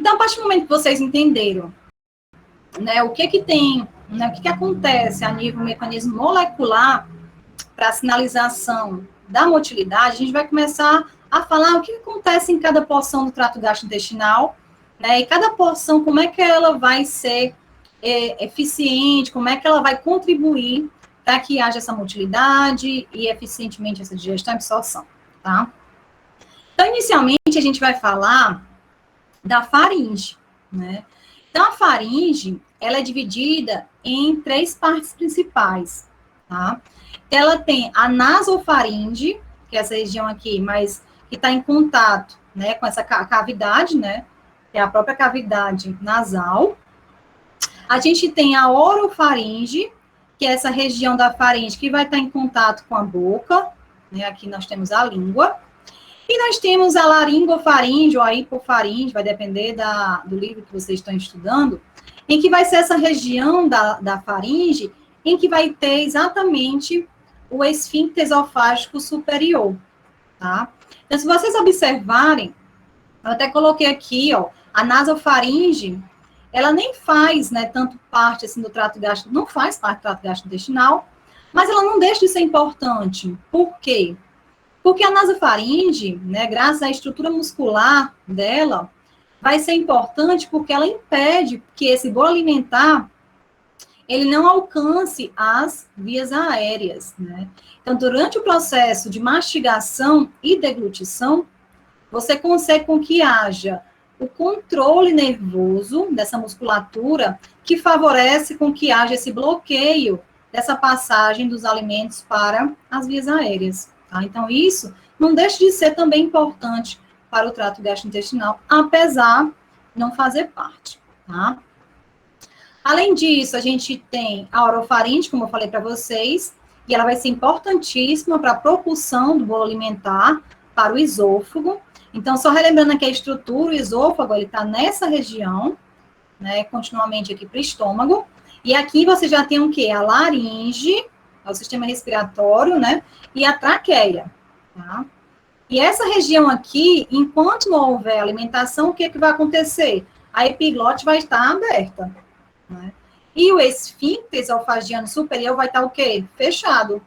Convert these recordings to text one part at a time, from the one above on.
Então, a partir do momento que vocês entenderam, né, o que tem, né, o que acontece a nível mecanismo molecular para a sinalização da motilidade, a gente vai começar a falar o que acontece em cada porção do trato gastrointestinal, né, e cada porção, como é que ela vai ser eficiente, como é que ela vai contribuir para que haja essa motilidade e eficientemente essa digestão e absorção, tá? Então, inicialmente, a gente vai falar da faringe, né? Então, a faringe, ela é dividida em 3 partes principais, tá? Ela tem a nasofaringe, que é essa região aqui, mas que está em contato, né, com essa cavidade, né, que é a própria cavidade nasal. A gente tem a orofaringe, que é essa região da faringe que vai estar em contato com a boca, né, aqui nós temos a língua. E nós temos a laringofaringe ou a hipofaringe, vai depender do livro que vocês estão estudando, em que vai ser essa região da faringe, em que vai ter exatamente o esfíncter esofágico superior, tá? Então, se vocês observarem, eu até coloquei aqui, ó, a nasofaringe, ela nem faz, né, tanto parte, assim, do trato gastrointestinal, não faz parte do trato gastrointestinal, mas ela não deixa de ser importante. Por quê? Porque a nasofaringe, né, graças à estrutura muscular dela, vai ser importante porque ela impede que esse bolo alimentar ele não alcance as vias aéreas, né? Então, durante o processo de mastigação e deglutição, você consegue com que haja o controle nervoso dessa musculatura que favorece com que haja esse bloqueio dessa passagem dos alimentos para as vias aéreas. Tá? Então, isso não deixa de ser também importante para o trato gastrointestinal, apesar de não fazer parte. Tá? Além disso, a gente tem a orofaringe, como eu falei para vocês, e ela vai ser importantíssima para a propulsão do bolo alimentar para o esôfago. Então, só relembrando aqui a estrutura, o esôfago, ele está nessa região, né, continuamente aqui para o estômago. E aqui você já tem o quê? A laringe, o sistema respiratório, né, e a traqueia, tá? E essa região aqui, enquanto não houver alimentação, o que vai acontecer? A epiglote vai estar aberta, né? E o esfíncter esofagiano superior vai estar o quê? Fechado.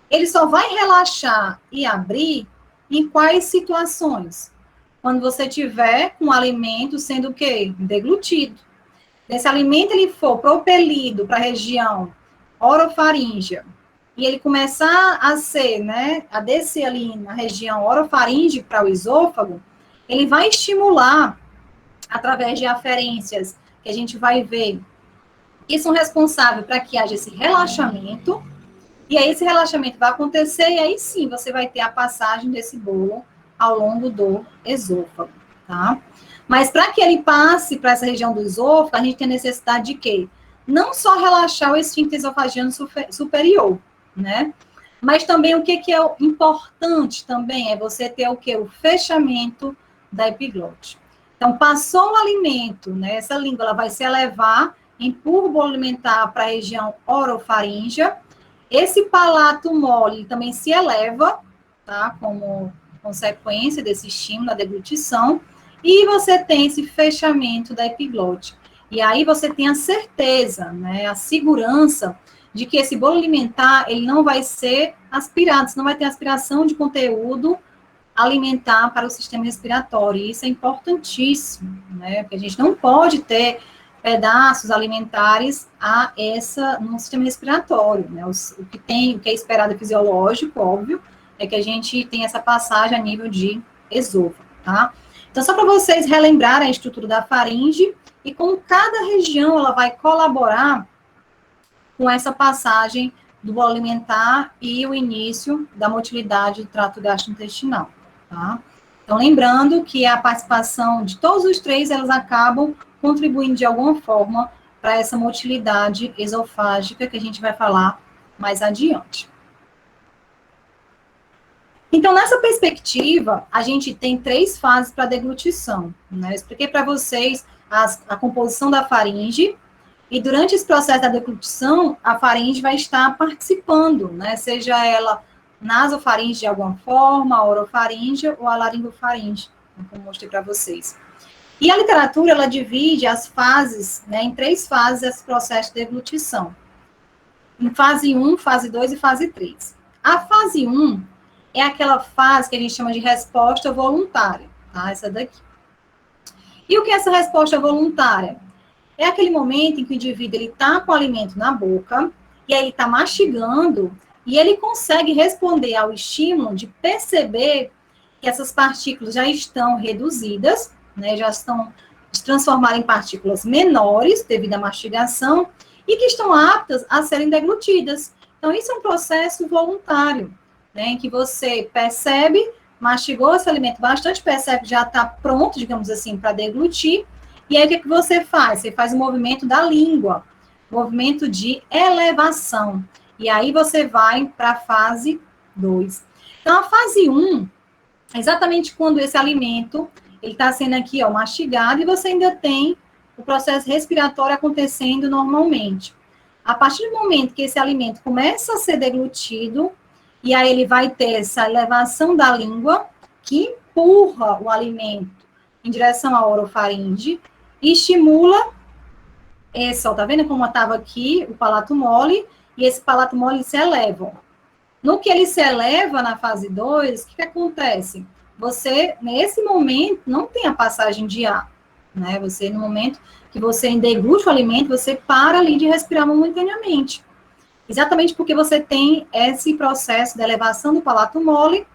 Ele só vai relaxar e abrir em quais situações? Quando você tiver com o alimento sendo o quê? Deglutido. Esse alimento ele for propelido para a região orofaríngea e ele começar a ser, né, a descer ali na região orofaringe para o esôfago, ele vai estimular através de aferências que a gente vai ver que são responsáveis para que haja esse relaxamento, e aí esse relaxamento vai acontecer, e aí sim você vai ter a passagem desse bolo ao longo do esôfago, tá? Mas para que ele passe para essa região do esôfago, a gente tem necessidade de quê? Não só relaxar o esfíncter esofagiano superior, né? Mas também o que é importante também é você ter o quê? O fechamento da epiglote. Então, passou o alimento, né? Essa língua ela vai se elevar, empurra o bolo alimentar para a região orofaríngea. Esse palato mole também se eleva, tá? Como consequência desse estímulo da deglutição. E você tem esse fechamento da epiglote. E aí você tem a certeza, né? A segurança de que esse bolo alimentar, ele não vai ser aspirado, você não vai ter aspiração de conteúdo alimentar para o sistema respiratório. E isso é importantíssimo, né? Porque a gente não pode ter pedaços alimentares no sistema respiratório, né? O que é esperado fisiológico, óbvio, é que a gente tem essa passagem a nível de esôfago, tá? Então, só para vocês relembrarem a estrutura da faringe e como cada região ela vai colaborar com essa passagem do bolo alimentar e o início da motilidade do trato gastrointestinal, tá? Então, lembrando que a participação de todos os 3, elas acabam contribuindo de alguma forma para essa motilidade esofágica que a gente vai falar mais adiante. Então, nessa perspectiva, a gente tem 3 fases para a deglutição, né? Eu expliquei para vocês a composição da faringe, e durante esse processo da deglutição, a faringe vai estar participando, né? Seja ela nasofaringe de alguma forma, a orofaringe ou a laringofaringe, como eu mostrei para vocês. E a literatura, ela divide as fases, né, em 3 fases, esse processo de deglutição. Em fase 1, fase 2 e fase 3. A fase 1 é aquela fase que a gente chama de resposta voluntária, tá? Essa daqui. E o que é essa resposta voluntária? É aquele momento em que o indivíduo está com o alimento na boca, e aí ele está mastigando, e ele consegue responder ao estímulo de perceber que essas partículas já estão reduzidas, né, já estão se transformar em partículas menores devido à mastigação, e que estão aptas a serem deglutidas. Então, isso é um processo voluntário, né, em que você percebe, mastigou esse alimento bastante, percebe que já está pronto, digamos assim, para deglutir, e aí o que você faz? Você faz o movimento da língua, movimento de elevação, e aí você vai para a fase 2. Então, a fase 1, exatamente quando esse alimento ele está sendo aqui, ó, mastigado, e você ainda tem o processo respiratório acontecendo normalmente. A partir do momento que esse alimento começa a ser deglutido, e aí ele vai ter essa elevação da língua, que empurra o alimento em direção à orofaringe, e estimula esse, ó, tá vendo como estava aqui o palato mole, e esse palato mole se eleva. No que ele se eleva na fase 2, o que acontece? Você, nesse momento, não tem a passagem de ar, né? Você, no momento que você deglute o alimento, você para ali de respirar momentaneamente. Exatamente porque você tem esse processo de elevação do palato mole,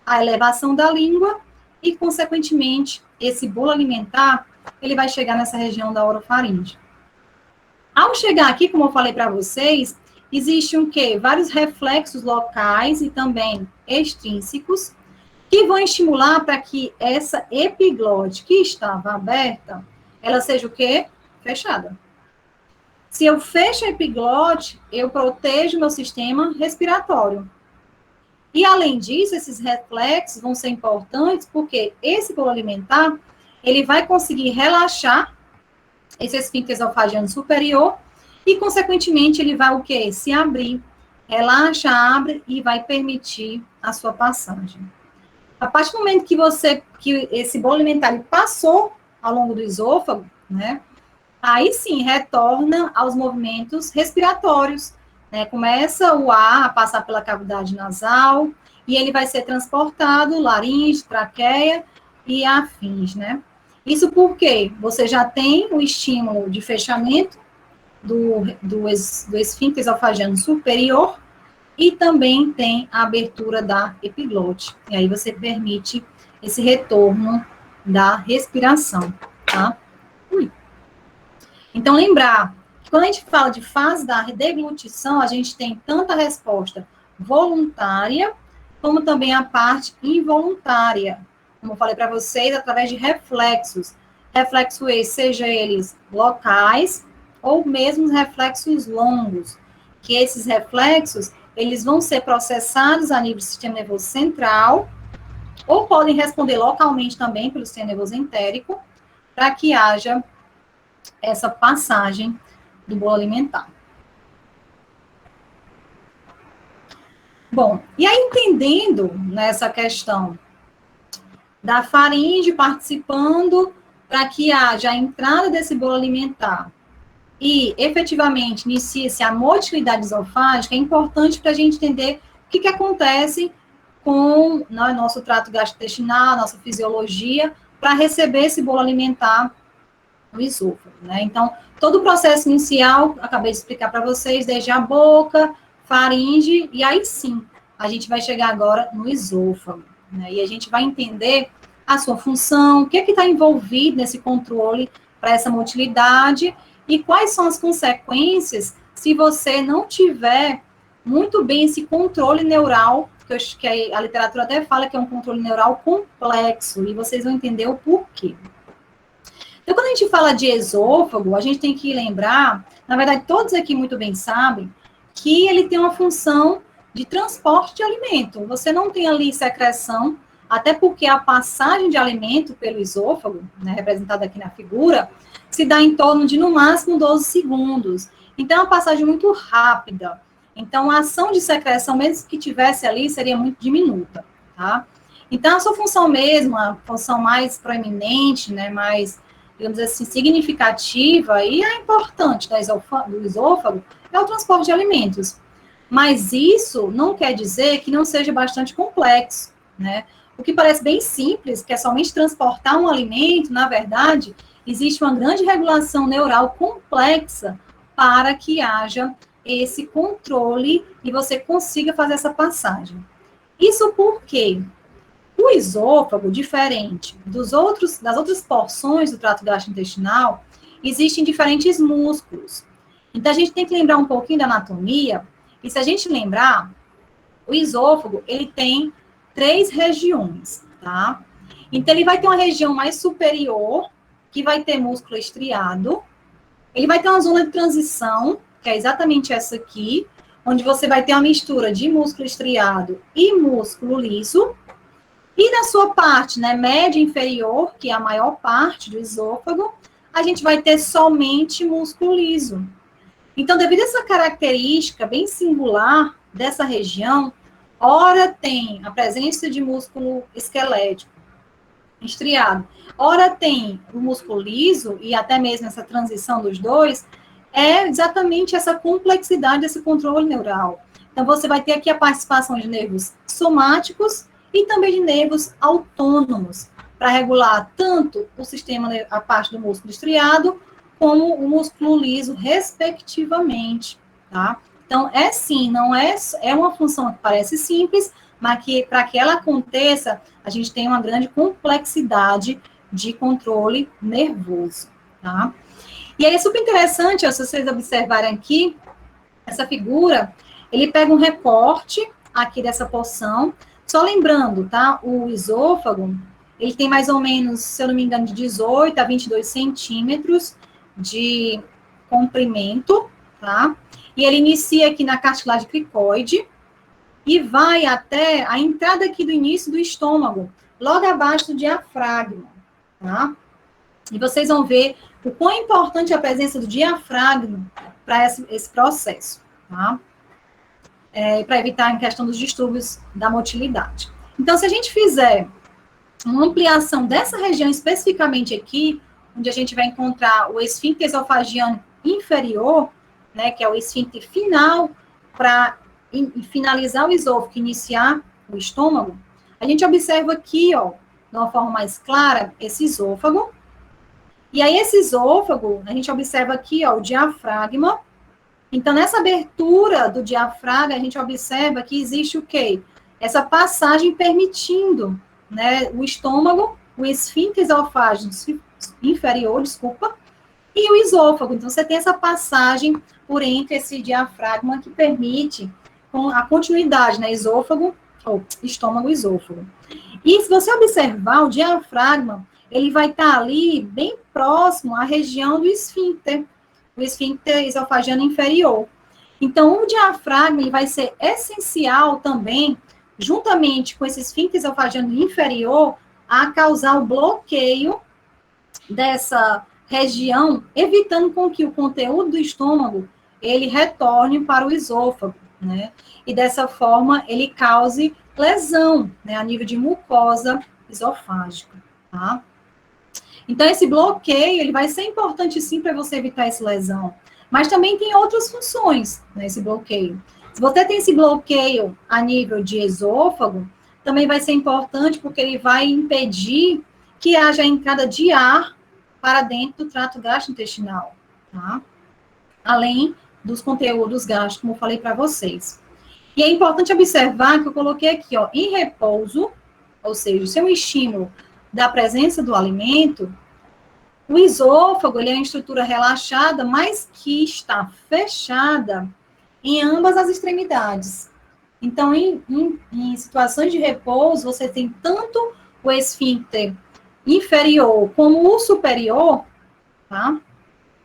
a elevação da língua e, consequentemente, esse bolo alimentar, ele vai chegar nessa região da orofaringe. Ao chegar aqui, como eu falei para vocês, existe um quê? Vários reflexos locais e também extrínsecos que vão estimular para que essa epiglote que estava aberta, ela seja o quê? Fechada. Se eu fecho a epiglote, eu protejo meu sistema respiratório. E, além disso, esses reflexos vão ser importantes porque esse bolo alimentar, ele vai conseguir relaxar esse esfíncter esofagiano superior e, consequentemente, ele vai o quê? Se abrir, relaxa, abre e vai permitir a sua passagem. A partir do momento que esse bolo alimentar passou ao longo do esôfago, né, aí sim retorna aos movimentos respiratórios, né, começa o ar a passar pela cavidade nasal e ele vai ser transportado, laringe, traqueia e afins, né. Isso porque você já tem o estímulo de fechamento do esfíncter esofagiano superior e também tem a abertura da epiglote. E aí você permite esse retorno da respiração, tá? Então, lembrar que quando a gente fala de fase da deglutição, a gente tem tanto a resposta voluntária, como também a parte involuntária. Como eu falei para vocês, através de reflexos. Reflexo esse, seja eles locais, ou mesmo reflexos longos. Que esses reflexos, eles vão ser processados a nível do sistema nervoso central, ou podem responder localmente também pelo sistema nervoso entérico, para que haja essa passagem do bolo alimentar. Bom, e aí entendendo nessa questão da faringe participando para que haja a entrada desse bolo alimentar e efetivamente inicie-se a motilidade esofágica, é importante para a gente entender o que acontece com nosso trato gastrointestinal, nossa fisiologia, para receber esse bolo alimentar no esôfago, né? Então, todo o processo inicial, acabei de explicar para vocês, desde a boca, faringe, e aí sim, a gente vai chegar agora no esôfago, né? E a gente vai entender a sua função, o que está envolvido nesse controle para essa motilidade, e quais são as consequências se você não tiver muito bem esse controle neural, que a literatura até fala que é um controle neural complexo, e vocês vão entender o porquê. Então, quando a gente fala de esôfago, a gente tem que lembrar, na verdade, todos aqui muito bem sabem, que ele tem uma função de transporte de alimento. Você não tem ali secreção, até porque a passagem de alimento pelo esôfago, né, representada aqui na figura, se dá em torno de, no máximo, 12 segundos. Então, é uma passagem muito rápida. Então, a ação de secreção, mesmo que tivesse ali, seria muito diminuta, tá? Então, a sua função mesmo, a função mais proeminente, né, mais digamos assim, significativa e é importante do esôfago é o transporte de alimentos. Mas isso não quer dizer que não seja bastante complexo, né? O que parece bem simples, que é somente transportar um alimento, na verdade, existe uma grande regulação neural complexa para que haja esse controle e você consiga fazer essa passagem. Isso porque o esôfago, diferente das outras porções do trato gastrointestinal, existem diferentes músculos. Então, a gente tem que lembrar um pouquinho da anatomia, e se a gente lembrar, o esôfago, ele tem 3 regiões, tá? Então, ele vai ter uma região mais superior, que vai ter músculo estriado. Ele vai ter uma zona de transição, que é exatamente essa aqui, onde você vai ter uma mistura de músculo estriado e músculo liso. E na sua parte, né, média inferior, que é a maior parte do esôfago, a gente vai ter somente músculo liso. Então, devido a essa característica bem singular dessa região, ora tem a presença de músculo esquelético, estriado, ora tem o músculo liso, e até mesmo essa transição dos dois, é exatamente essa complexidade desse controle neural. Então, você vai ter aqui a participação de nervos somáticos e também de nervos autônomos, para regular tanto o sistema, a parte do músculo estriado, como o músculo liso, respectivamente, tá? Então, sim, não é uma função que parece simples, mas que, para que ela aconteça, a gente tem uma grande complexidade de controle nervoso, tá? E aí é super interessante, ó, se vocês observarem aqui, essa figura, ele pega um recorte aqui dessa porção, só lembrando, tá, o esôfago, ele tem mais ou menos, se eu não me engano, de 18 a 22 centímetros de comprimento, tá? E ele inicia aqui na cartilagem cricoide e vai até a entrada aqui do início do estômago, logo abaixo do diafragma, tá? E vocês vão ver o quão importante é a presença do diafragma para esse processo, tá? Para evitar a questão dos distúrbios da motilidade. Então, se a gente fizer uma ampliação dessa região especificamente aqui, onde a gente vai encontrar o esfíncter esofagiano inferior, né, que é o esfíncter final para finalizar o esôfago, iniciar o estômago, a gente observa aqui, ó, de uma forma mais clara, esse esôfago. E aí, esse esôfago, a gente observa aqui, ó, o diafragma. Então, nessa abertura do diafragma, a gente observa que existe o quê? Essa passagem permitindo, né, o estômago, o esfíncter esofágico inferior, e o esôfago. Então, você tem essa passagem por entre esse diafragma que permite a continuidade, né, esôfago, ou estômago, esôfago. E se você observar, o diafragma, ele vai estar ali bem próximo à região do esfíncter, o esfíncter esofagiano inferior. Então, o diafragma, ele vai ser essencial também, juntamente com esse esfíncter esofagiano inferior, a causar o bloqueio dessa região, evitando com que o conteúdo do estômago, ele retorne para o esôfago, né? E dessa forma, ele cause lesão, né, a nível de mucosa esofágica, tá? Então, esse bloqueio, ele vai ser importante, sim, para você evitar essa lesão. Mas também tem outras funções, né, esse bloqueio. Se você tem esse bloqueio a nível de esôfago, também vai ser importante porque ele vai impedir que haja entrada de ar para dentro do trato gastrointestinal, tá? Além dos conteúdos gástricos, como eu falei para vocês. E é importante observar que eu coloquei aqui, ó, em repouso, ou seja, se é um estímulo da presença do alimento, o esôfago, ele é uma estrutura relaxada, mas que está fechada em ambas as extremidades. Então, em situações de repouso, você tem tanto o esfíncter inferior como o superior, tá?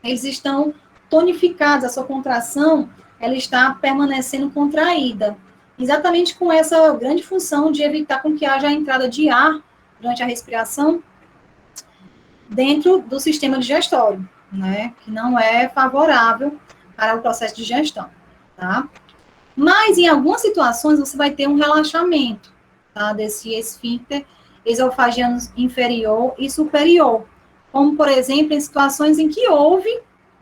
Eles estão tonificados, a sua contração, ela está permanecendo contraída. Exatamente com essa grande função de evitar com que haja a entrada de ar durante a respiração dentro do sistema digestório, né? Que não é favorável para o processo de digestão, tá? Mas, em algumas situações, você vai ter um relaxamento, tá? Desse esfíncter esofagiano inferior e superior, como, por exemplo, em situações em que houve,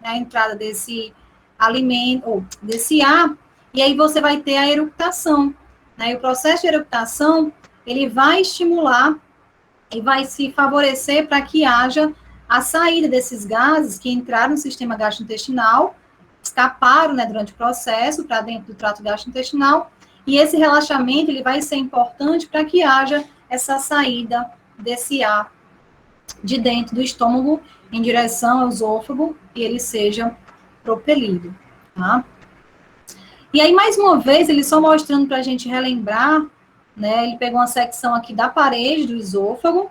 né, a entrada desse alimento, ou desse ar, e aí você vai ter a eructação, né, e o processo de eructação, ele vai estimular e vai se favorecer para que haja a saída desses gases que entraram no sistema gastrointestinal, escaparam, né, durante o processo para dentro do trato gastrointestinal, e esse relaxamento ele vai ser importante para que haja essa saída desse ar de dentro do estômago em direção ao esôfago e ele seja propelido, tá? E aí, mais uma vez, ele só mostrando para a gente relembrar, né, ele pegou uma secção aqui da parede do esôfago,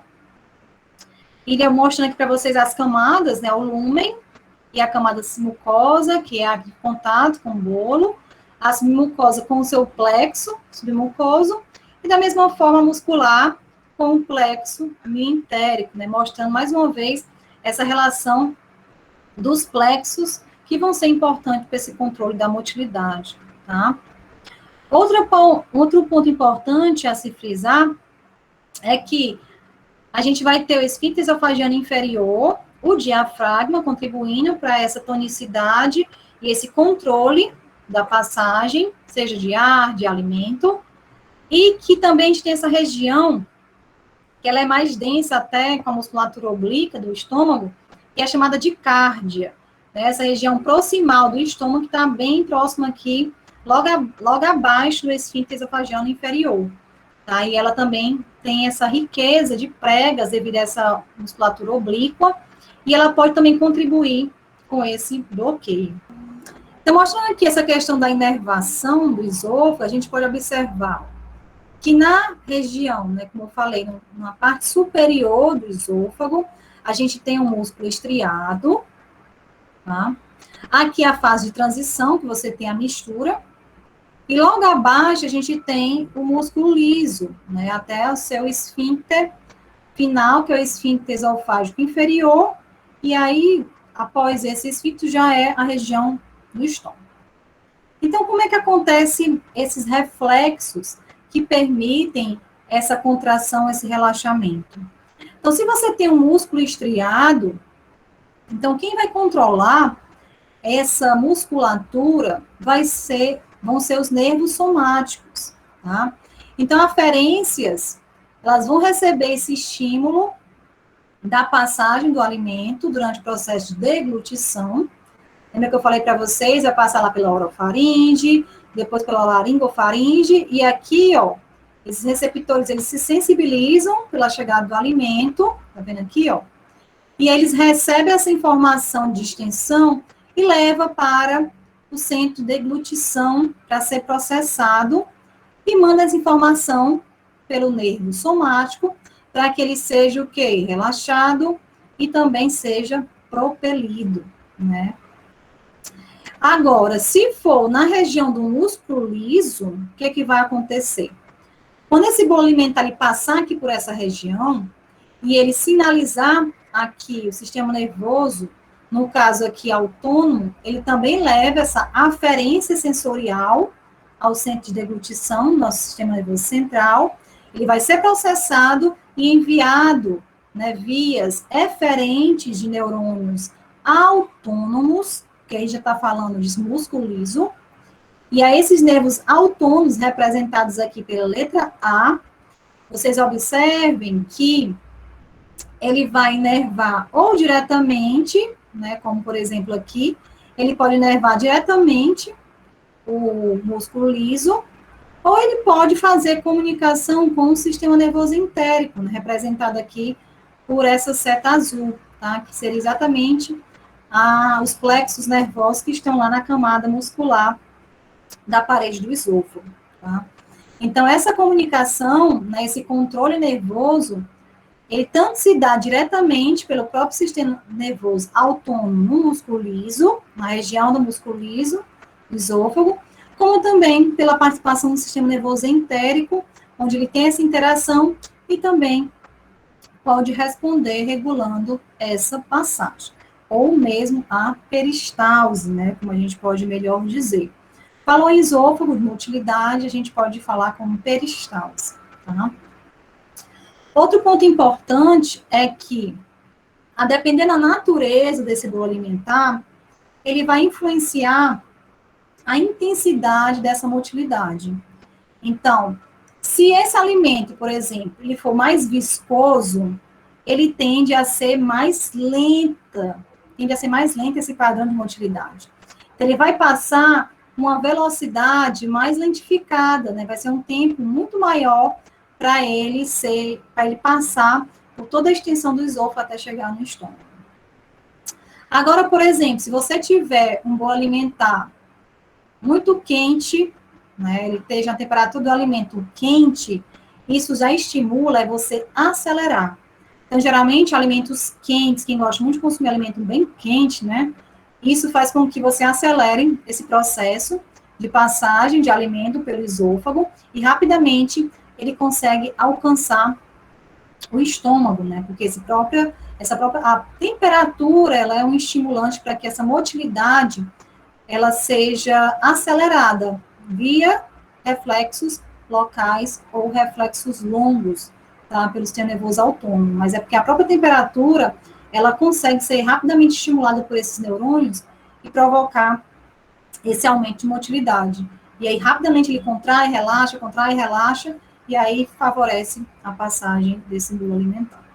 e ele mostrando aqui para vocês as camadas, né, o lúmen e a camada mucosa, que é a de contato com o bolo, a submucosa com o seu plexo submucoso, e da mesma forma muscular com o plexo mioentérico, né, mostrando mais uma vez essa relação dos plexos que vão ser importantes para esse controle da motilidade, tá? Outro ponto importante a se frisar é que a gente vai ter o esfíncter esofagiano inferior, o diafragma, contribuindo para essa tonicidade e esse controle da passagem, seja de ar, de alimento, e que também a gente tem essa região, que ela é mais densa até com a musculatura oblíqua do estômago, que é chamada de cárdia, né? Essa região proximal do estômago, que está bem próxima aqui, logo abaixo do esfíncter esofagiano inferior. Tá? E ela também tem essa riqueza de pregas devido a essa musculatura oblíqua, e ela pode também contribuir com esse bloqueio. Então, mostrando aqui essa questão da inervação do esôfago, a gente pode observar que na região, né, como eu falei, na parte superior do esôfago, a gente tem um músculo estriado, tá? Aqui a fase de transição, que você tem a mistura, e logo abaixo a gente tem o músculo liso, né, até o seu esfíncter final, que é o esfíncter esofágico inferior, e aí, após esse esfíncter, já é a região do estômago. Então, como é que acontece esses reflexos que permitem essa contração, esse relaxamento? Então, se você tem um músculo estriado, então quem vai controlar essa musculatura vão ser os nervos somáticos, tá? Então, aferências, elas vão receber esse estímulo da passagem do alimento durante o processo de deglutição. Lembra que eu falei para vocês? Vai passar lá pela orofaringe, depois pela laringofaringe, e aqui, ó, esses receptores, eles se sensibilizam pela chegada do alimento, tá vendo aqui, ó? E eles recebem essa informação de extensão e leva para o centro de deglutição para ser processado e manda essa informação pelo nervo somático para que ele seja o quê? Relaxado e também seja propelido, né? Agora, se for na região do músculo liso, o que vai acontecer? Quando esse bolo alimentar ele passar aqui por essa região e ele sinalizar aqui o sistema nervoso, no caso aqui autônomo, ele também leva essa aferência sensorial ao centro de deglutição, no nosso sistema nervoso central, ele vai ser processado e enviado, né, vias eferentes de neurônios autônomos, que aí já está falando de músculo liso, e a esses nervos autônomos, representados aqui pela letra A, vocês observem que ele vai inervar ou diretamente, né, como por exemplo aqui, ele pode inervar diretamente o músculo liso, ou ele pode fazer comunicação com o sistema nervoso entérico, né, representado aqui por essa seta azul, tá, que seria exatamente os plexos nervosos que estão lá na camada muscular da parede do esôfago, tá? Então, essa comunicação, né, esse controle nervoso, ele tanto se dá diretamente pelo próprio sistema nervoso autônomo no músculo liso, na região do músculo liso, do esôfago, como também pela participação do sistema nervoso entérico, onde ele tem essa interação e também pode responder regulando essa passagem, ou mesmo a peristalse, né, como a gente pode melhor dizer. Falou em esôfago, de motilidade, a gente pode falar como peristalse, tá? Outro ponto importante é que a depender da natureza desse bolo alimentar, ele vai influenciar a intensidade dessa motilidade. Então, se esse alimento, por exemplo, ele for mais viscoso, ele tende a ser mais lento esse padrão de motilidade. Então, ele vai passar uma velocidade mais lentificada, né? Vai ser um tempo muito maior para ele passar por toda a extensão do esôfago até chegar no estômago. Agora, por exemplo, se você tiver um bolo alimentar muito quente, né, ele esteja a temperatura do alimento quente, isso já estimula você acelerar. Então, geralmente, alimentos quentes, quem gosta muito de consumir alimento bem quente, né, isso faz com que você acelere esse processo de passagem de alimento pelo esôfago e rapidamente ele consegue alcançar o estômago, né, porque a temperatura, ela é um estimulante para que essa motilidade ela seja acelerada via reflexos locais ou reflexos longos, tá? Pelo sistema nervoso autônomo. Mas é porque a própria temperatura, ela consegue ser rapidamente estimulada por esses neurônios e provocar esse aumento de motilidade. E aí, rapidamente, ele contrai, relaxa, e aí favorece a passagem desse bolo alimentar.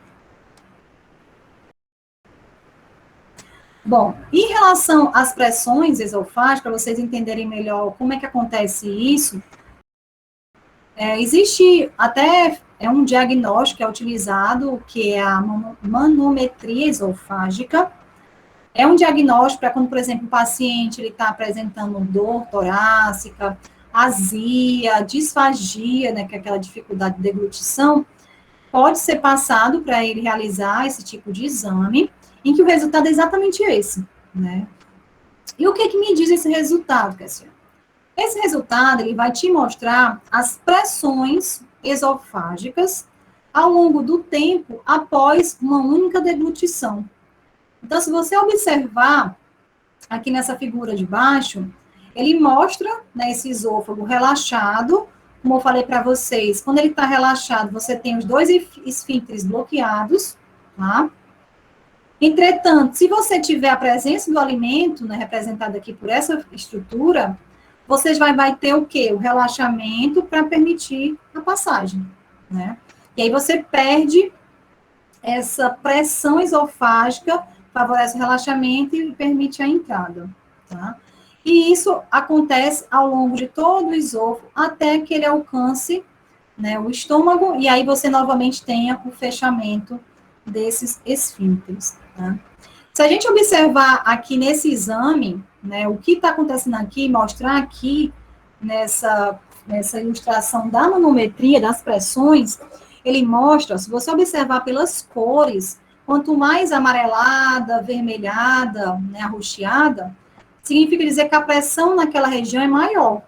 Bom, em relação às pressões esofágicas, para vocês entenderem melhor como é que acontece isso, existe até um diagnóstico que é utilizado, que é a manometria esofágica. É um diagnóstico para quando, por exemplo, o paciente está apresentando dor torácica, azia, disfagia, né, que é aquela dificuldade de deglutição, pode ser passado para ele realizar esse tipo de exame, em que o resultado é exatamente esse, né? E o que me diz esse resultado, Cassiano? Esse resultado, ele vai te mostrar as pressões esofágicas ao longo do tempo após uma única deglutição. Então, se você observar aqui nessa figura de baixo, ele mostra, né, esse esôfago relaxado. Como eu falei para vocês, quando ele está relaxado, você tem os dois esfíncteres bloqueados, tá? Entretanto, se você tiver a presença do alimento, né, representada aqui por essa estrutura, você vai ter o quê? O relaxamento para permitir a passagem, né? E aí você perde essa pressão esofágica, favorece o relaxamento e permite a entrada, tá? E isso acontece ao longo de todo o esôfago até que ele alcance, né, o estômago, e aí você novamente tenha o fechamento desses esfíncteres, tá? Se a gente observar aqui nesse exame, né, o que está acontecendo aqui, mostrar aqui nessa ilustração da manometria, das pressões, ele mostra, se você observar pelas cores, quanto mais amarelada, avermelhada, né, arroxeada, significa dizer que a pressão naquela região é maior,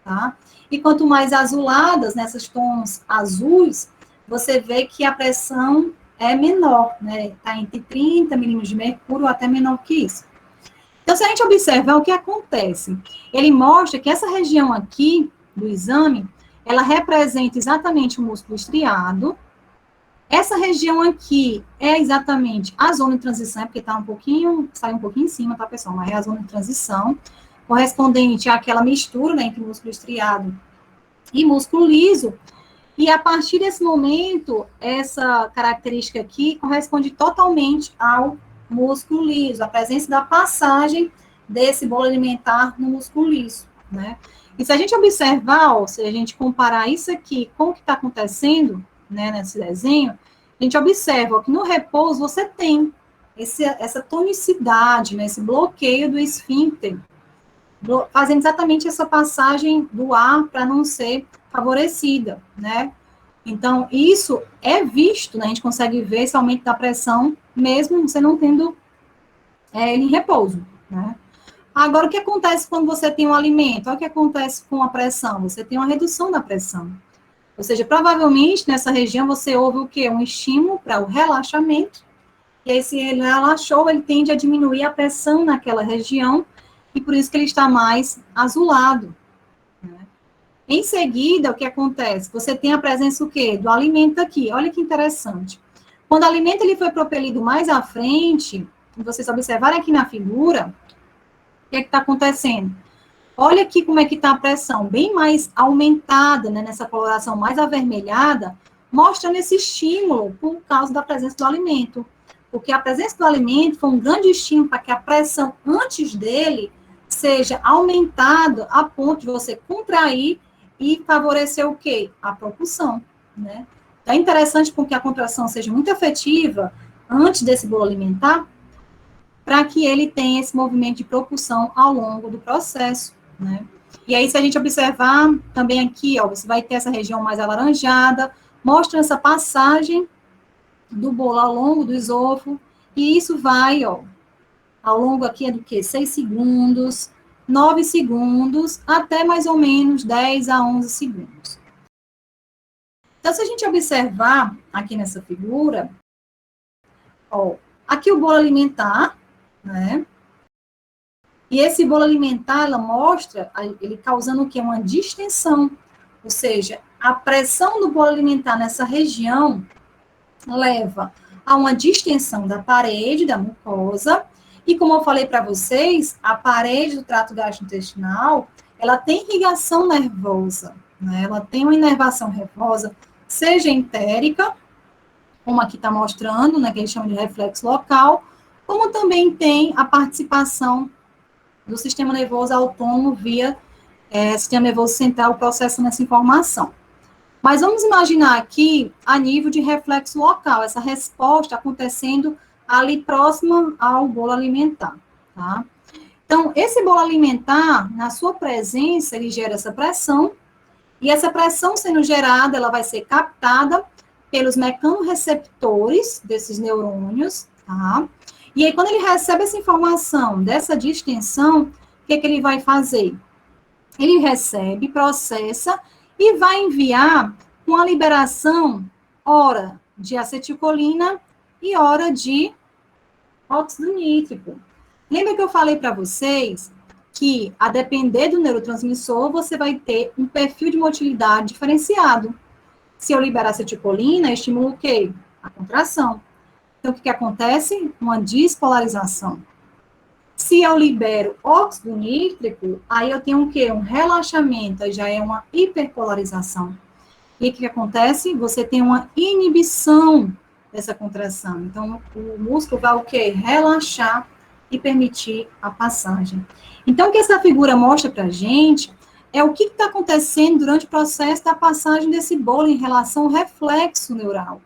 tá? E quanto mais azuladas, nessas tons azuis, você vê que a pressão é menor, né? Está entre 30 milímetros de mercúrio ou até menor que isso. Então, se a gente observar o que acontece, ele mostra que essa região aqui do exame, ela representa exatamente o músculo estriado. Essa região aqui é exatamente a zona de transição, porque está sai um pouquinho em cima, tá, pessoal? Mas é a zona de transição, correspondente àquela mistura, né, entre músculo estriado e músculo liso. E a partir desse momento, essa característica aqui corresponde totalmente ao músculo liso, a presença da passagem desse bolo alimentar no músculo liso, né? E se a gente observar, ó, se a gente comparar isso aqui com o que está acontecendo, né, nesse desenho, a gente observa ó, que no repouso você tem essa tonicidade, né, esse bloqueio do esfíncter, fazendo exatamente essa passagem do ar para não ser favorecida, né? Então, isso é visto, né? A gente consegue ver esse aumento da pressão, mesmo você não tendo ele em repouso, né? Agora, o que acontece quando você tem um alimento? Olha o que acontece com a pressão. Você tem uma redução da pressão. Ou seja, provavelmente, nessa região, você houve o quê? Um estímulo para o relaxamento. E aí, se ele relaxou, ele tende a diminuir a pressão naquela região, e por isso que ele está mais azulado. Né? Em seguida, o que acontece? Você tem a presença o quê? Do alimento aqui. Olha que interessante. Quando o alimento ele foi propelido mais à frente, vocês observarem aqui na figura, o que é que está acontecendo? Olha aqui como é que está a pressão, bem mais aumentada, né, nessa coloração mais avermelhada, mostrando esse estímulo por causa da presença do alimento. Porque a presença do alimento foi um grande estímulo para que a pressão antes dele seja aumentada a ponto de você contrair e favorecer o quê? A propulsão, né? Então, é interessante porque a contração seja muito efetiva antes desse bolo alimentar, para que ele tenha esse movimento de propulsão ao longo do processo, né? E aí, se a gente observar também aqui, ó, você vai ter essa região mais alaranjada, mostra essa passagem do bolo ao longo do esôfago, e isso vai, ó, ao longo aqui é do quê? 6 segundos, 9 segundos, até mais ou menos 10 a 11 segundos. Então, se a gente observar aqui nessa figura, ó, aqui o bolo alimentar, né? E esse bolo alimentar, ela mostra ele causando o quê? Uma distensão. Ou seja, a pressão do bolo alimentar nessa região leva a uma distensão da parede, da mucosa. E como eu falei para vocês, a parede do trato gastrointestinal, ela tem irrigação nervosa, né? Ela tem uma inervação nervosa, seja entérica, como aqui está mostrando, né, que eles chamam de reflexo local, como também tem a participação do sistema nervoso autônomo via sistema nervoso central processando essa informação. Mas vamos imaginar aqui a nível de reflexo local, essa resposta acontecendo ali próxima ao bolo alimentar, tá? Então, esse bolo alimentar, na sua presença, ele gera essa pressão, e essa pressão sendo gerada, ela vai ser captada pelos mecanorreceptores desses neurônios, tá? E aí, quando ele recebe essa informação dessa distensão, o que que ele vai fazer? Ele recebe, processa e vai enviar com a liberação, ora de acetilcolina e ora de óxido nítrico. Lembra que eu falei para vocês que, a depender do neurotransmissor, você vai ter um perfil de motilidade diferenciado. Se eu liberar acetilcolina, eu estimulo o quê? A contração. Então, o que acontece? Uma despolarização. Se eu libero óxido nítrico, aí eu tenho o quê? Um relaxamento, aí já é uma hiperpolarização. E o que acontece? Você tem uma inibição dessa contração. Então, o músculo vai o quê? Relaxar e permitir a passagem. Então, o que essa figura mostra para a gente é o que está acontecendo durante o processo da passagem desse bolo em relação ao reflexo neural.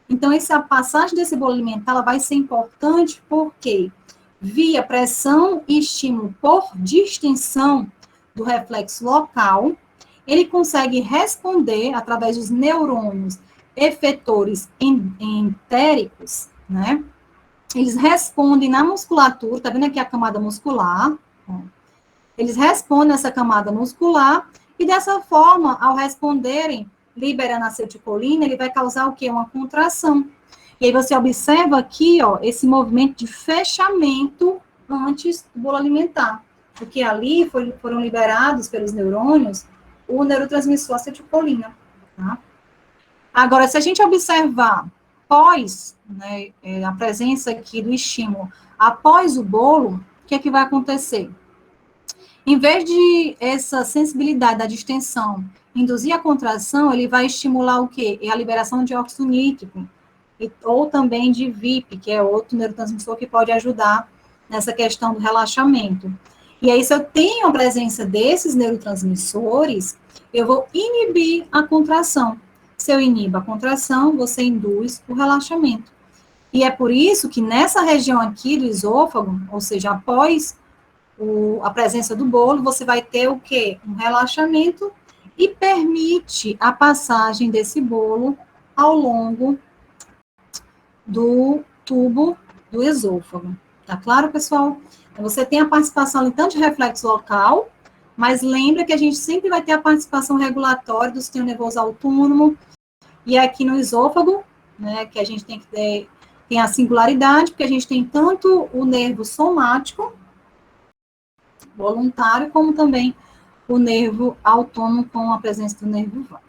Então, essa passagem desse bolo alimentar ela vai ser importante porque via pressão e estímulo por distensão do reflexo local, ele consegue responder através dos neurônios efetores entéricos, né? Eles respondem na musculatura, tá vendo aqui a camada muscular? Eles respondem nessa camada muscular e dessa forma, ao responderem, liberando acetilcolina, ele vai causar o quê? Uma contração. E aí você observa aqui, ó, esse movimento de fechamento antes do bolo alimentar, porque ali foram liberados pelos neurônios o neurotransmissor acetilcolina, tá? Agora, se a gente observar pós, né, a presença aqui do estímulo após o bolo, o que é que vai acontecer? Em vez de essa sensibilidade da distensão induzir a contração, ele vai estimular o quê? É a liberação de óxido nítrico, ou também de VIP, que é outro neurotransmissor que pode ajudar nessa questão do relaxamento. E aí, se eu tenho a presença desses neurotransmissores, eu vou inibir a contração. Se eu inibo a contração, você induz o relaxamento. E é por isso que nessa região aqui do esôfago, ou seja, após a presença do bolo, você vai ter o quê? Um relaxamento e permite a passagem desse bolo ao longo do tubo do esôfago. Tá claro, pessoal? Então, você tem a participação, tanto de reflexo local, mas lembra que a gente sempre vai ter a participação regulatória do sistema nervoso autônomo, e aqui no esôfago, né, que a gente tem que ter, tem a singularidade, porque a gente tem tanto o nervo somático, voluntário, como também o nervo autônomo com a presença do nervo vago.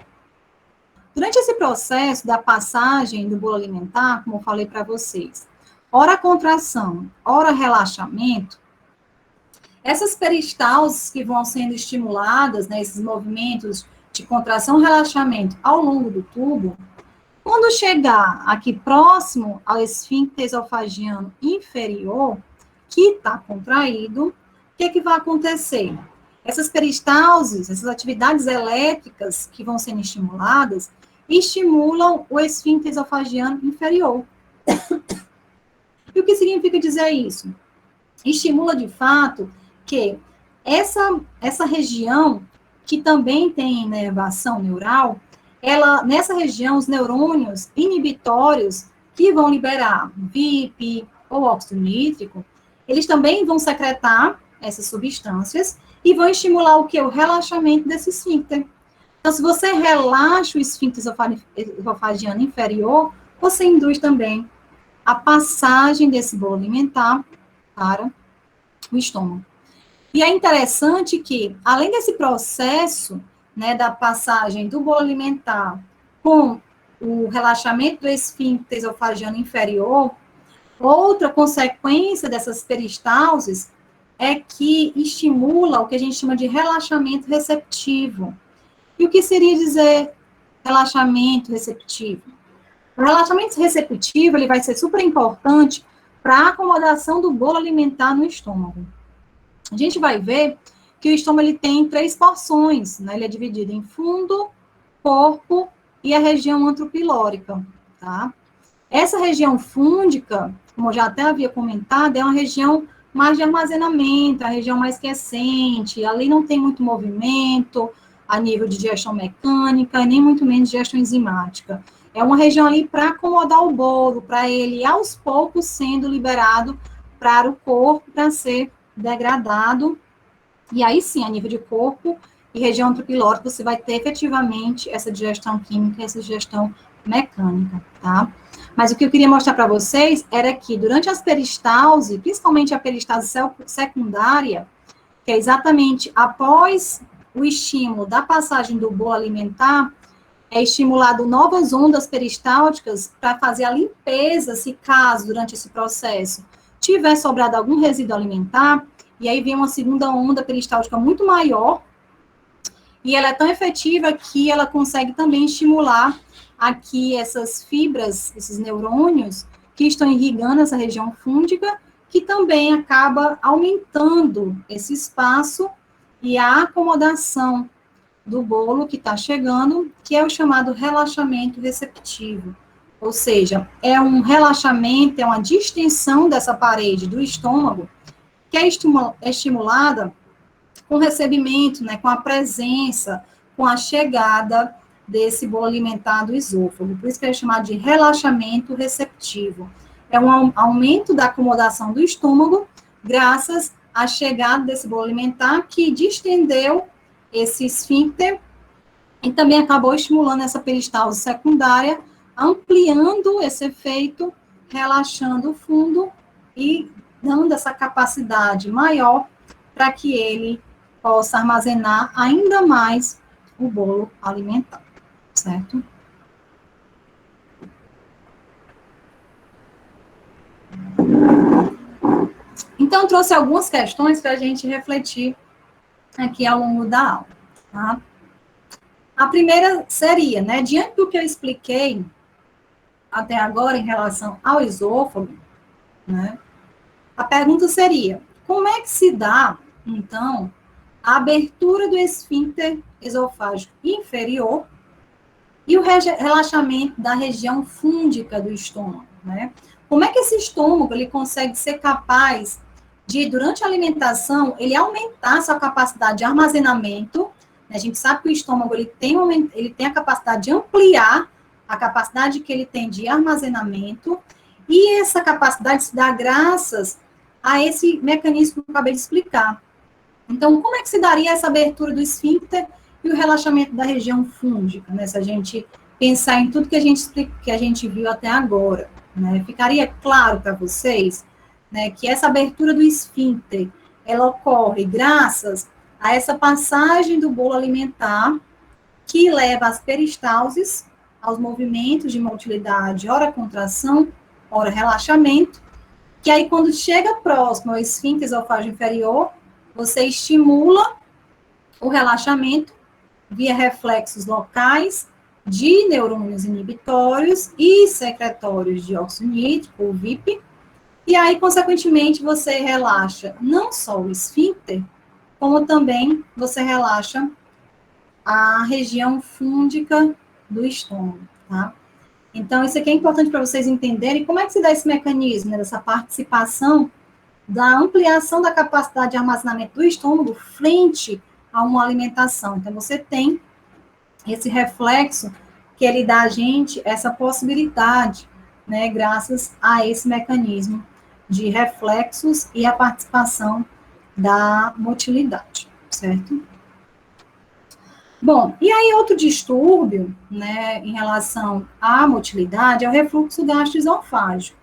Durante esse processo da passagem do bolo alimentar, como eu falei para vocês, ora contração, ora relaxamento, essas peristalses que vão sendo estimuladas, né, esses movimentos de contração e relaxamento ao longo do tubo, quando chegar aqui próximo ao esfíncter esofagiano inferior, que está contraído, o que vai acontecer? Essas peristalses, essas atividades elétricas que vão sendo estimuladas, estimulam o esfíncter esofagiano inferior. E o que significa dizer isso? Estimula, de fato, que essa região, que também tem inervação neural, nessa região, os neurônios inibitórios, que vão liberar VIP ou óxido nítrico, eles também vão secretar essas substâncias e vão estimular o que? O relaxamento desse esfíncter. Então, se você relaxa o esfíncter esofagiano inferior, você induz também a passagem desse bolo alimentar para o estômago. E é interessante que, além desse processo, né, da passagem do bolo alimentar com o relaxamento do esfíncter esofagiano inferior, outra consequência dessas peristalses é que estimula o que a gente chama de relaxamento receptivo. E o que seria dizer relaxamento receptivo? O relaxamento receptivo ele vai ser super importante para a acomodação do bolo alimentar no estômago. A gente vai ver que o estômago ele tem 3 porções, né? Ele é dividido em fundo, corpo e a região antropilórica, tá? Essa região fúndica, como eu já até havia comentado, é uma região mais de armazenamento, a região mais quiescente, ali não tem muito movimento a nível de digestão mecânica, nem muito menos digestão enzimática. É uma região ali para acomodar o bolo, para ele, aos poucos, sendo liberado para o corpo, para ser degradado. E aí sim, a nível de corpo e região antropilórica, você vai ter efetivamente essa digestão química, essa digestão mecânica, tá? Mas o que eu queria mostrar para vocês era que durante as peristalse, principalmente a peristalse secundária, que é exatamente após o estímulo da passagem do bolo alimentar, é estimulado novas ondas peristálticas para fazer a limpeza, se caso, durante esse processo, tiver sobrado algum resíduo alimentar, e aí vem uma segunda onda peristáltica muito maior, e ela é tão efetiva que ela consegue também estimular aqui essas fibras, esses neurônios, que estão irrigando essa região fúndica, que também acaba aumentando esse espaço e a acomodação do bolo que está chegando, que é o chamado relaxamento receptivo. Ou seja, é um relaxamento, é uma distensão dessa parede do estômago, que é estimulada com o recebimento, né, com a presença, com a chegada desse bolo alimentar do esôfago. Por isso que é chamado de relaxamento receptivo. É um aumento da acomodação do estômago, graças à chegada desse bolo alimentar, que distendeu esse esfíncter e também acabou estimulando essa peristalse secundária, ampliando esse efeito, relaxando o fundo e dando essa capacidade maior para que ele possa armazenar ainda mais o bolo alimentar, certo? Então, trouxe algumas questões para a gente refletir aqui ao longo da aula, tá? A primeira seria, né, diante do que eu expliquei até agora em relação ao esôfago, né, a pergunta seria, como é que se dá, então, a abertura do esfíncter esofágico inferior e o relaxamento da região fúndica do estômago, né? Como é que esse estômago ele consegue ser capaz de, durante a alimentação, ele aumentar sua capacidade de armazenamento? A gente sabe que o estômago ele tem a capacidade de ampliar a capacidade que ele tem de armazenamento, e essa capacidade se dá graças a esse mecanismo que eu acabei de explicar. Então, como é que se daria essa abertura do esfíncter e o relaxamento da região fúngica, né? Se a gente pensar em tudo que a gente viu até agora, né? Ficaria claro para vocês, né, que essa abertura do esfíncter, ela ocorre graças a essa passagem do bolo alimentar que leva às peristalses, aos movimentos de motilidade, ora contração, ora relaxamento, que aí quando chega próximo ao esfíncter esofágeo inferior, você estimula o relaxamento via reflexos locais de neurônios inibitórios e secretórios de óxido nítrico, o VIP, e aí, consequentemente, você relaxa não só o esfíncter, como também você relaxa a região fúndica do estômago, tá? Então, isso aqui é importante para vocês entenderem como é que se dá esse mecanismo, né, dessa participação da ampliação da capacidade de armazenamento do estômago frente a uma alimentação. Então, você tem esse reflexo que ele dá a gente essa possibilidade, né, graças a esse mecanismo de reflexos e a participação da motilidade, certo? Bom, e aí outro distúrbio, né, em relação à motilidade é o refluxo gastroesofágico,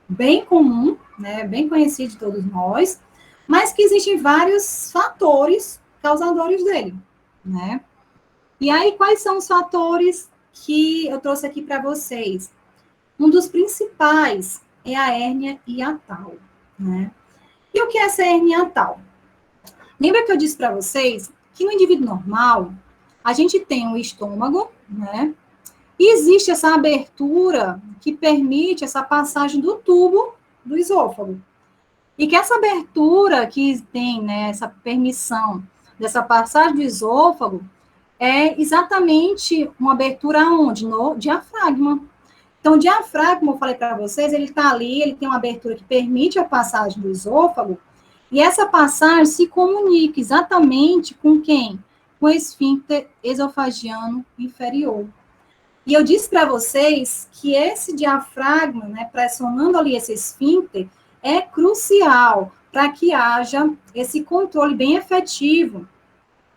bem comum, né, bem conhecido de todos nós, mas que existem vários fatores causadores dele, né? E aí, quais são os fatores que eu trouxe aqui para vocês? Um dos principais é a hérnia hiatal, né? E o que é essa hérnia hiatal? Lembra que eu disse para vocês que no indivíduo normal, a gente tem um estômago, né? E existe essa abertura que permite essa passagem do tubo do esôfago. E que essa abertura que tem, né, essa permissão dessa passagem do esôfago, é exatamente uma abertura onde? No diafragma. Então, o diafragma, como eu falei para vocês, ele está ali, ele tem uma abertura que permite a passagem do esôfago, e essa passagem se comunica exatamente com quem? Com o esfíncter esofagiano inferior. E eu disse para vocês que esse diafragma, né, pressionando ali esse esfíncter, é crucial para que haja esse controle bem efetivo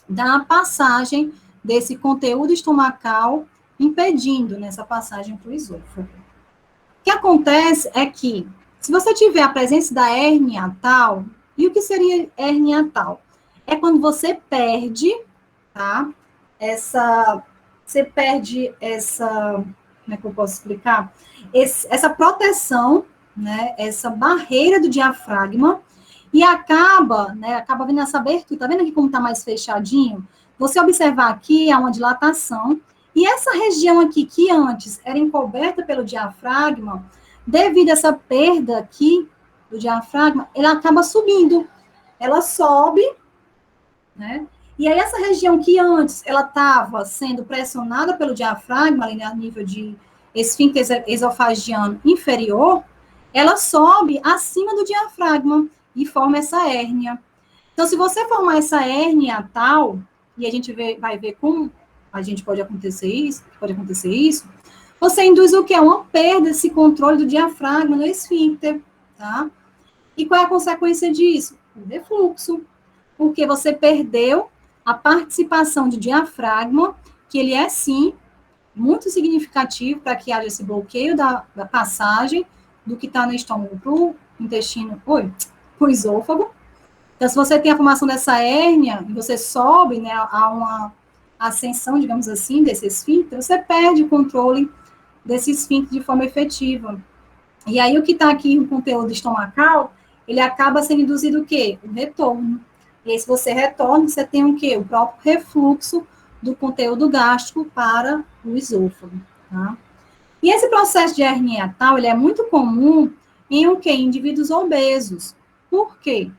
da passagem desse conteúdo estomacal, impedindo nessa passagem para o esôfago. O que acontece é que, se você tiver a presença da hérnia hiatal, e o que seria hérnia hiatal? É quando você perde, tá? Você perde essa, como é que eu posso explicar? Essa proteção, né? Essa barreira do diafragma, e acaba, né? Acaba vendo essa abertura, tá vendo aqui como tá mais fechadinho? Você observar aqui, há uma dilatação, e essa região aqui, que antes era encoberta pelo diafragma, devido a essa perda aqui do diafragma, ela acaba subindo. Ela sobe, né? E aí essa região que antes ela estava sendo pressionada pelo diafragma, ali a nível de esfíncter esofagiano inferior, ela sobe acima do diafragma e forma essa hérnia. Então, se você formar essa hérnia tal, e a gente vai ver como a gente pode acontecer isso, você induz o que? Uma perda desse controle do diafragma no esfíncter, tá? E qual é a consequência disso? O refluxo, porque você perdeu a participação do diafragma, que ele é, sim, muito significativo para que haja esse bloqueio da passagem do que está no estômago para o intestino, para o esôfago. Então, se você tem a formação dessa hérnia, e você sobe, né, a uma ascensão, digamos assim, desse esfíncter, você perde o controle desse esfíncter de forma efetiva. E aí, o que está aqui no conteúdo estomacal, ele acaba sendo induzido o quê? O retorno. E aí, se você retorna, você tem o quê? O próprio refluxo do conteúdo gástrico para o esôfago, tá? E esse processo de hernia hiatal, ele é muito comum em o quê? Indivíduos obesos. Por quê?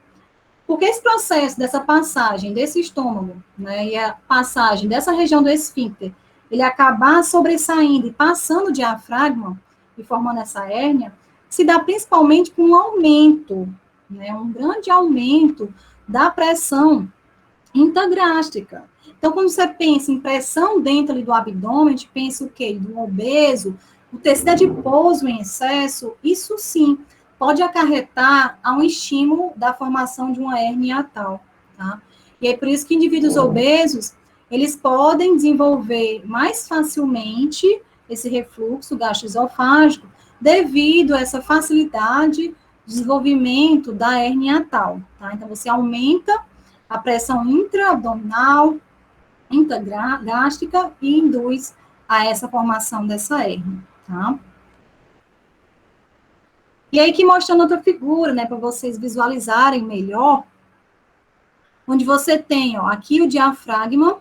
Porque esse processo dessa passagem desse estômago, né, e a passagem dessa região do esfíncter, ele acabar sobressaindo e passando o diafragma e formando essa hérnia, se dá principalmente com um aumento, né, um grande aumento da pressão intragástrica. Então, quando você pensa em pressão dentro do abdômen, a gente pensa o quê? Do obeso, o tecido adiposo em excesso, isso sim pode acarretar a um estímulo da formação de uma hérnia hiatal, tá? E é por isso que indivíduos obesos, eles podem desenvolver mais facilmente esse refluxo gastroesofágico devido a essa facilidade de desenvolvimento da hérnia hiatal, tá? Então, você aumenta a pressão intraabdominal, intragástrica e induz a essa formação dessa hérnia, tá? E aí, que mostrando outra figura, né, para vocês visualizarem melhor, onde você tem, ó, aqui o diafragma.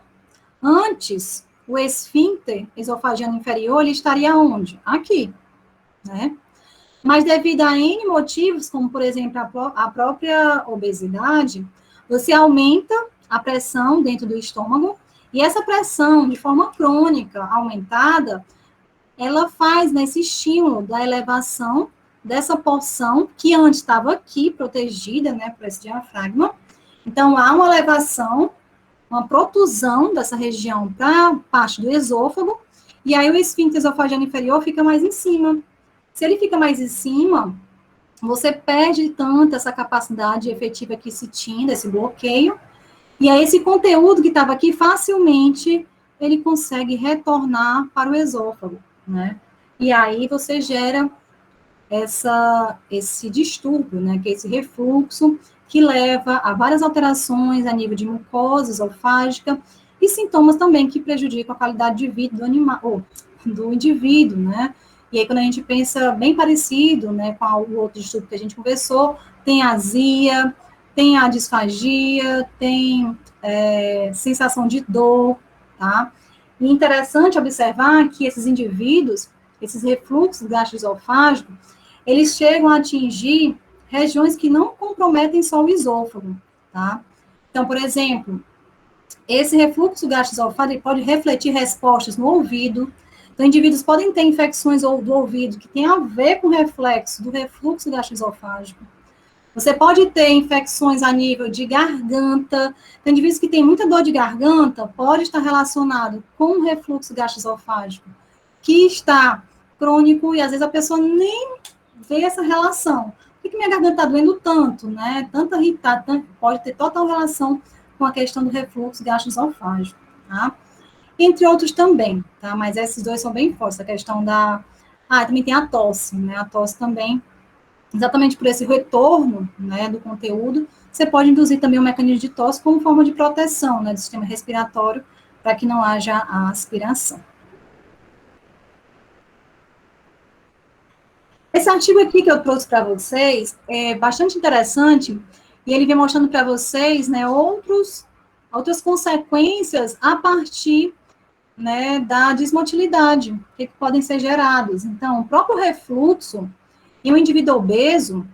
Antes, o esfíncter esofagiano inferior, ele estaria onde? Aqui, né? Mas devido a N motivos, como, por exemplo, a própria obesidade, você aumenta a pressão dentro do estômago, e essa pressão, de forma crônica, aumentada, ela faz nesse estímulo da elevação dessa porção, que antes estava aqui, protegida, né, por esse diafragma. Então, há uma elevação, uma protusão dessa região para a parte do esôfago, e aí o esfíncter esofagiano inferior fica mais em cima. Se ele fica mais em cima, você perde tanto essa capacidade efetiva que se tinha, desse bloqueio, e aí esse conteúdo que estava aqui, facilmente, ele consegue retornar para o esôfago, né? E aí você gera esse distúrbio, né, que é esse refluxo, que leva a várias alterações a nível de mucosa esofágica e sintomas também que prejudicam a qualidade de vida do animal, ou do indivíduo, né? E aí, quando a gente pensa bem parecido, né, com o outro distúrbio que a gente conversou, tem a azia, tem a disfagia, tem sensação de dor, tá? E interessante observar que esses indivíduos, esses refluxos gastroesofágicos, eles chegam a atingir regiões que não comprometem só o esôfago, tá? Então, por exemplo, esse refluxo gastroesofágico pode refletir respostas no ouvido. Então, indivíduos podem ter infecções do ouvido que tem a ver com o reflexo do refluxo gastroesofágico. Você pode ter infecções a nível de garganta. Tem indivíduos que têm muita dor de garganta, pode estar relacionado com o refluxo gastroesofágico, que está crônico, e às vezes a pessoa nem vê essa relação. Por que minha garganta está doendo tanto, né? Tanta irritada, pode ter total relação com a questão do refluxo gastroesofágico, tá? Entre outros também, tá? Mas esses dois são bem fortes, a questão da... também tem a tosse, né? A tosse também, exatamente por esse retorno, né, do conteúdo, você pode induzir também um mecanismo de tosse como forma de proteção, né, do sistema respiratório, para que não haja a aspiração. Esse artigo aqui que eu trouxe para vocês é bastante interessante, e ele vem mostrando para vocês, né, outras consequências a partir, né, da desmotilidade, que podem ser gerados. Então, o próprio refluxo em um indivíduo obeso,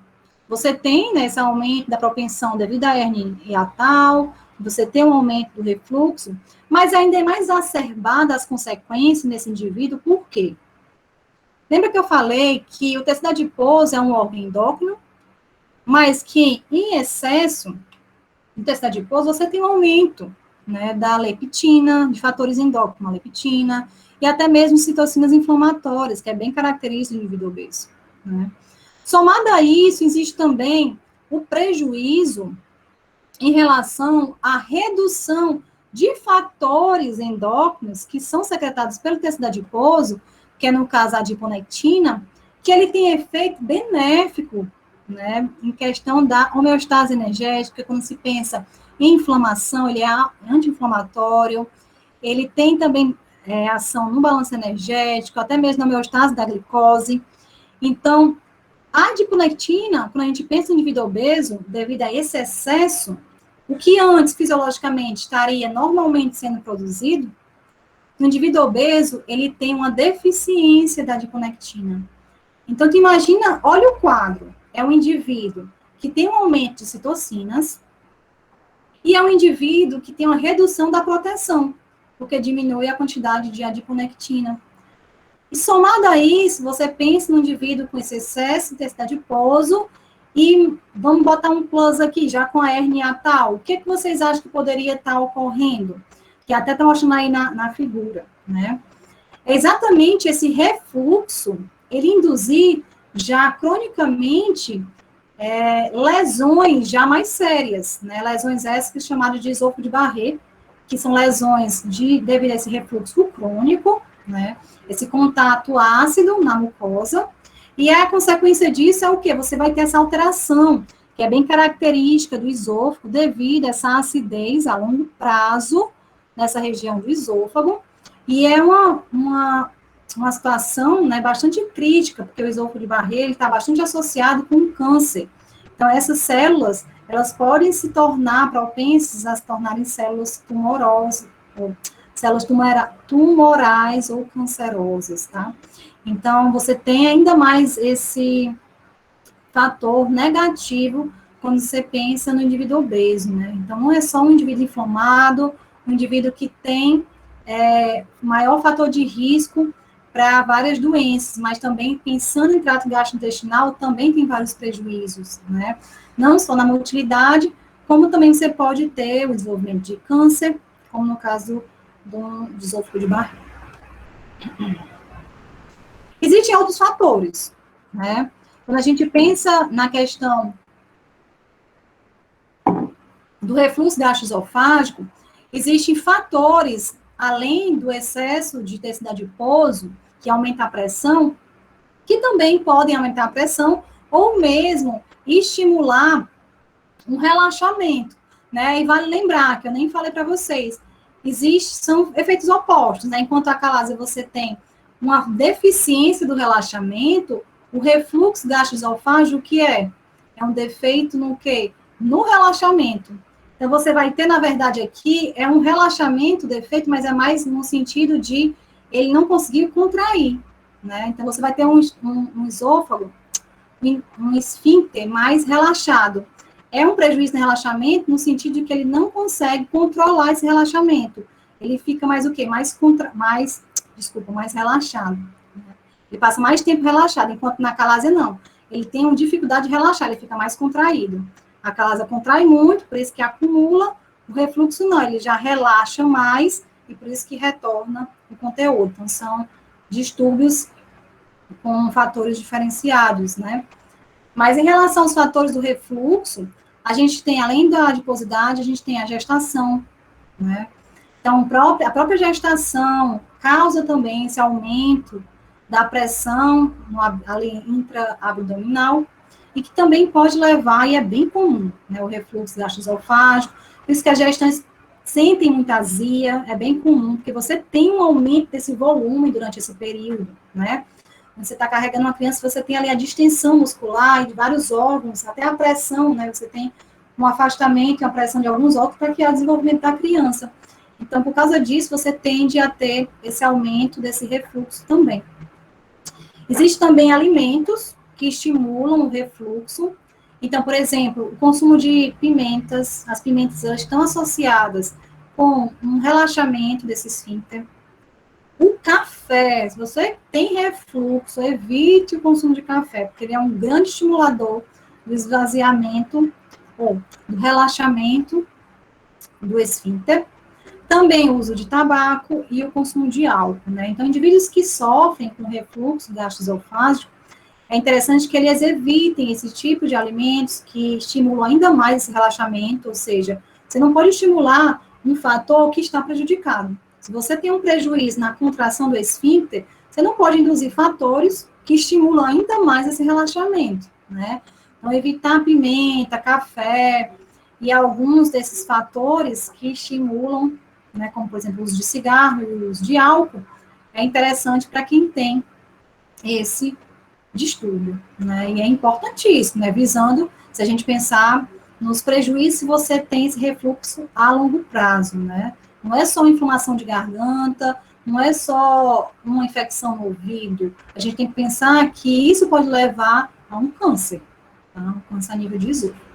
você tem, né, esse aumento da propensão devido à hernia hiatal, você tem um aumento do refluxo, mas ainda é mais exacerbada as consequências nesse indivíduo, por quê? Lembra que eu falei que o tecido adiposo é um órgão endócrino, mas que, em excesso, no tecido adiposo, você tem um aumento, né, da leptina, de fatores endócrinos, como a leptina, e até mesmo citocinas inflamatórias, que é bem característico do indivíduo obeso, né? Somado a isso, existe também o prejuízo em relação à redução de fatores endócrinos que são secretados pelo tecido adiposo, que é no caso a adiponectina, que ele tem efeito benéfico, né, em questão da homeostase energética. Quando se pensa em inflamação, ele é anti-inflamatório, ele tem também ação no balanço energético, até mesmo na homeostase da glicose. Então, a adiponectina, quando a gente pensa em indivíduo obeso, devido a esse excesso, o que antes, fisiologicamente, estaria normalmente sendo produzido, no indivíduo obeso, ele tem uma deficiência da adiponectina. Então, tu imagina, olha o quadro, é um indivíduo que tem um aumento de citocinas e é um indivíduo que tem uma redução da proteção, porque diminui a quantidade de adiponectina. E somado a isso, você pensa no indivíduo com esse excesso de tecido adiposo e vamos botar um plus aqui, já com a hernia hiatal. O que vocês acham que poderia estar ocorrendo? Que até está mostrando aí na figura, né? É exatamente esse refluxo, ele induzir já cronicamente lesões já mais sérias, né? Lesões essas que chamadas de esôfago de Barré, que são lesões devido a esse refluxo crônico, né? Esse contato ácido na mucosa, e a consequência disso é o quê? Você vai ter essa alteração, que é bem característica do esôfago, devido a essa acidez a longo prazo, nessa região do esôfago, E é uma situação, né, bastante crítica, porque o esôfago de Barreiro está bastante associado com o câncer. Então, essas células, elas podem se tornar propensas a se tornarem células tumorosas, ou células tumorais ou cancerosas, tá? Então, você tem ainda mais esse fator negativo quando você pensa no indivíduo obeso, né? Então, não é só um indivíduo inflamado, um indivíduo que tem maior fator de risco para várias doenças, mas também pensando em trato gastrointestinal, também tem vários prejuízos, né? Não só na motilidade, como também você pode ter o desenvolvimento de câncer, como no caso do esôfago de Barreiro. Existem outros fatores, né? Quando a gente pensa na questão do refluxo gastroesofágico, existem fatores, além do excesso de tecido adiposo, que aumenta a pressão, que também podem aumentar a pressão, ou mesmo estimular um relaxamento, né? E vale lembrar, que eu nem falei para vocês, são efeitos opostos, né? Enquanto a calásia você tem uma deficiência do relaxamento, o refluxo gastroesofágico, o que é? É um defeito no quê? No relaxamento. Então, você vai ter, na verdade, aqui, é um relaxamento defeito, mas é mais no sentido de ele não conseguir contrair, né? Então, você vai ter um esôfago, um esfíncter mais relaxado. É um prejuízo no relaxamento no sentido de que ele não consegue controlar esse relaxamento. Ele fica mais o quê? Mais relaxado. Ele passa mais tempo relaxado, enquanto na calásia não. Ele tem uma dificuldade de relaxar, ele fica mais contraído. A calásia contrai muito, por isso que acumula. O refluxo não, ele já relaxa mais e por isso que retorna o conteúdo. Então, são distúrbios com fatores diferenciados, né? Mas em relação aos fatores do refluxo, a gente tem, além da adiposidade, a gente tem a gestação, né? Então, a própria gestação causa também esse aumento da pressão ali intra-abdominal e que também pode levar, e é bem comum, né, o refluxo gastroesofágico, por isso que as gestantes sentem muita azia, é bem comum, porque você tem um aumento desse volume durante esse período, né? Quando você está carregando uma criança, você tem ali a distensão muscular de vários órgãos, até a pressão, né? Você tem um afastamento e a pressão de alguns órgãos para que é o desenvolvimento da criança. Então, por causa disso, você tende a ter esse aumento desse refluxo também. Existem também alimentos que estimulam o refluxo. Então, por exemplo, o consumo de pimentas, as pimentas elas estão associadas com um relaxamento desse esfíncter. O café, se você tem refluxo, evite o consumo de café, porque ele é um grande estimulador do esvaziamento ou do relaxamento do esfíncter. Também o uso de tabaco e o consumo de álcool, né? Então, indivíduos que sofrem com refluxo gastroesofágico, é interessante que eles evitem esse tipo de alimentos que estimulam ainda mais esse relaxamento, ou seja, você não pode estimular um fator que está prejudicado. Se você tem um prejuízo na contração do esfíncter, você não pode induzir fatores que estimulam ainda mais esse relaxamento, né? Então, evitar pimenta, café e alguns desses fatores que estimulam, né, como, por exemplo, o uso de cigarro e o uso de álcool, é interessante para quem tem esse distúrbio, né? E é importantíssimo, né? Visando, se a gente pensar nos prejuízos, se você tem esse refluxo a longo prazo, né? Não é só inflamação de garganta, não é só uma infecção no ouvido. A gente tem que pensar que isso pode levar a um câncer, tá? Um câncer a nível de esôfago.